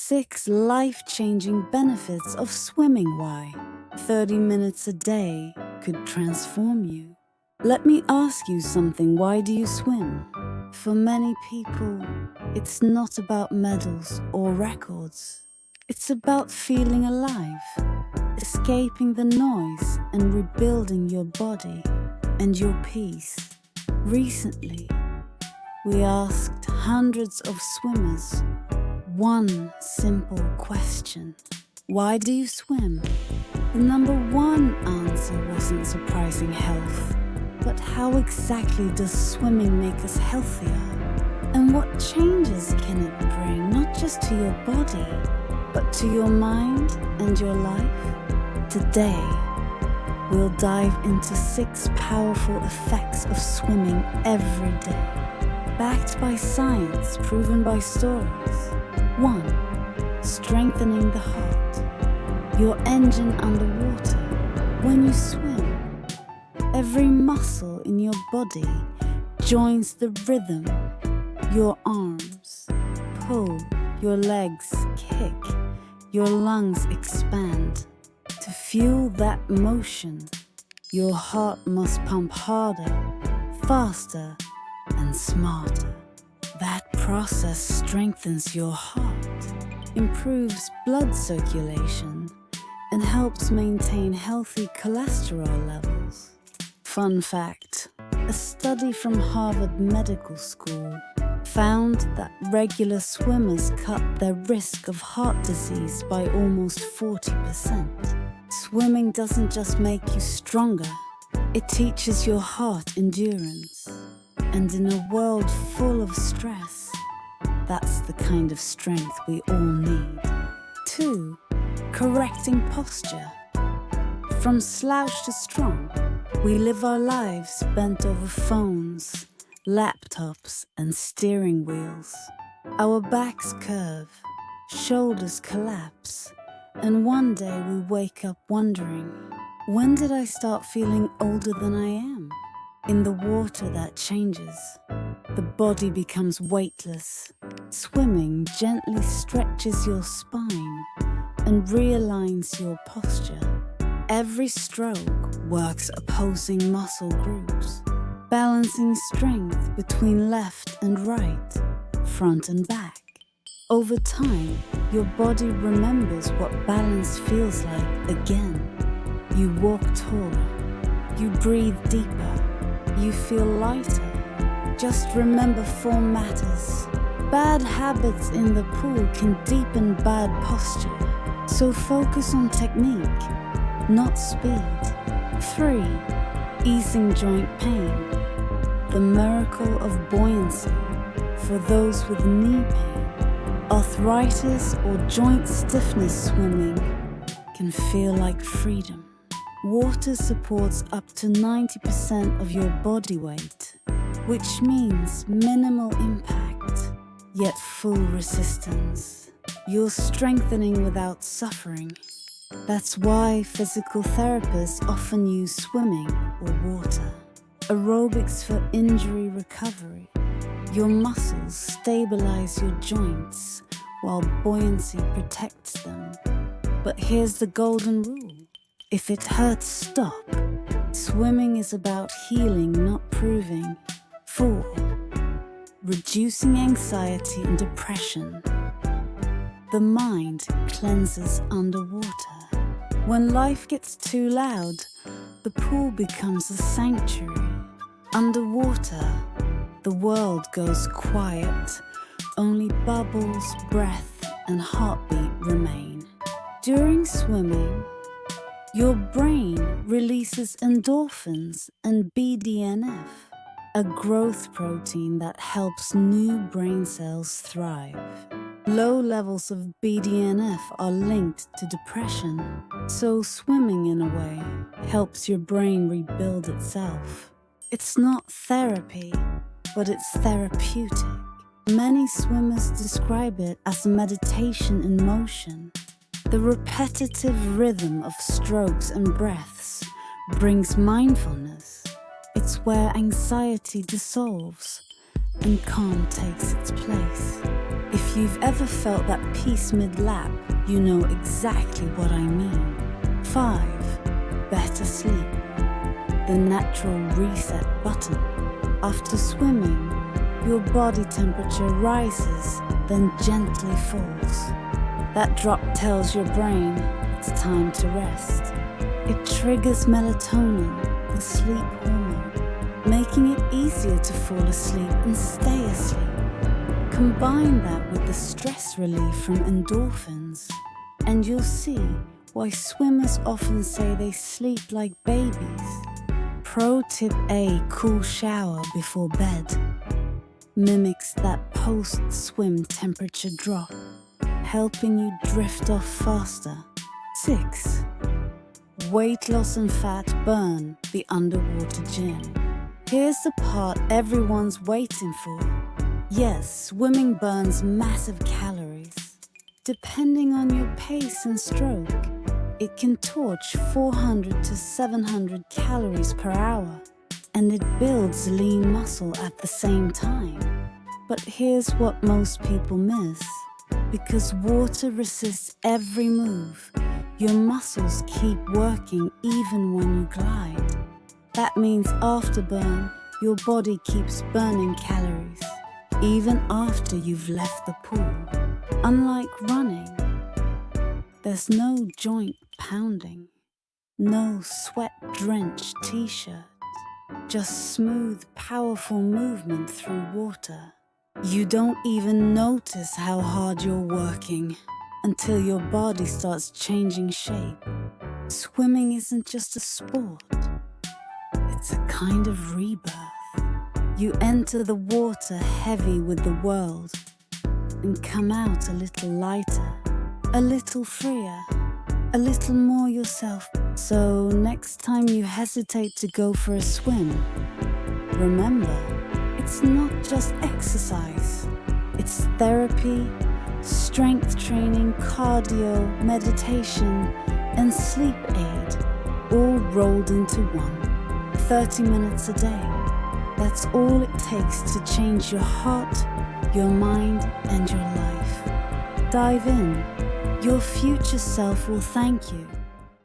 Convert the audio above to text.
6 life-changing benefits of swimming. Why 30 minutes a day could transform you. Let me ask you something. Why do you swim? For many people, it's not about medals or records. It's about feeling alive, escaping the noise and rebuilding your body and your peace. Recently, we asked hundreds of swimmers one simple question. Why do you swim? The number one answer wasn't surprising health, but how exactly does swimming make us healthier? And what changes can it bring, not just to your body, but to your mind and your life? Today, we'll dive into 6 powerful effects of swimming every day, backed by science, proven by stories. 1. Strengthening the heart, your engine underwater. When you swim, every muscle in your body joins the rhythm. Your arms pull, your legs kick, your lungs expand. To fuel that motion, your heart must pump harder, faster, and smarter. That process strengthens your heart, improves blood circulation, and helps maintain healthy cholesterol levels. Fun fact, a study from Harvard Medical School found that regular swimmers cut their risk of heart disease by almost 40%. Swimming doesn't just make you stronger, it teaches your heart endurance. And in a world full of stress, that's the kind of strength we all need. 2. Correcting posture. From slouch to strong, we live our lives bent over phones, laptops, and steering wheels. Our backs curve, shoulders collapse, and one day we wake up wondering, when did I start feeling older than I am? In the water, that changes. The body becomes weightless. Swimming gently stretches your spine and realigns your posture. Every stroke works opposing muscle groups, balancing strength between left and right, front and back. Over time, your body remembers what balance feels like again. You walk taller, you breathe deeper, you feel lighter. Just remember, form matters. Bad habits in the pool can deepen bad posture, so focus on technique, not speed. 3. Easing joint pain. The miracle of buoyancy. For those with knee pain, arthritis, or joint stiffness, swimming can feel like freedom. Water supports up to 90% of your body weight, which means minimal impact, yet full resistance. You're strengthening without suffering. That's why physical therapists often use swimming or water. Aerobics for injury recovery. Your muscles stabilize your joints while buoyancy protects them. But here's the golden rule. If it hurts, stop. Swimming is about healing, not proving. 4. Reducing anxiety and depression. The mind cleanses underwater. When life gets too loud, the pool becomes a sanctuary. Underwater, the world goes quiet. Only bubbles, breath, and heartbeat remain. During swimming, your brain releases endorphins and BDNF, a growth protein that helps new brain cells thrive. Low levels of BDNF are linked to depression, so swimming, in a way, helps your brain rebuild itself. It's not therapy, but it's therapeutic. Many swimmers describe it as meditation in motion. The repetitive rhythm of strokes and breaths brings mindfulness. It's where anxiety dissolves and calm takes its place. If you've ever felt that peace mid-lap, you know exactly what I mean. 5. Better sleep. The natural reset button. After swimming, your body temperature rises, then gently falls. That drop tells your brain it's time to rest. It triggers melatonin, the sleep hormone, making it easier to fall asleep and stay asleep. Combine that with the stress relief from endorphins, and you'll see why swimmers often say they sleep like babies. Pro tip A: cool shower before bed. Mimics that post-swim temperature drop, helping you drift off faster. 6. Weight loss and fat burn, the underwater gym. Here's the part everyone's waiting for. Yes, swimming burns massive calories. Depending on your pace and stroke, it can torch 400 to 700 calories per hour, and it builds lean muscle at the same time. But here's what most people miss. Because water resists every move, your muscles keep working even when you glide. That means after burn, your body keeps burning calories, even after you've left the pool. Unlike running, there's no joint pounding, no sweat-drenched t-shirt, just smooth, powerful movement through water. You don't even notice how hard you're working until your body starts changing shape. Swimming isn't just a sport, it's a kind of rebirth. You enter the water heavy with the world and come out a little lighter, a little freer, a little more yourself. So next time you hesitate to go for a swim, remember, it's not just exercise. It's therapy, strength training, cardio, meditation, and sleep aid, all rolled into one. 30 minutes a day. That's all it takes to change your heart, your mind, and your life. Dive in. Your future self will thank you.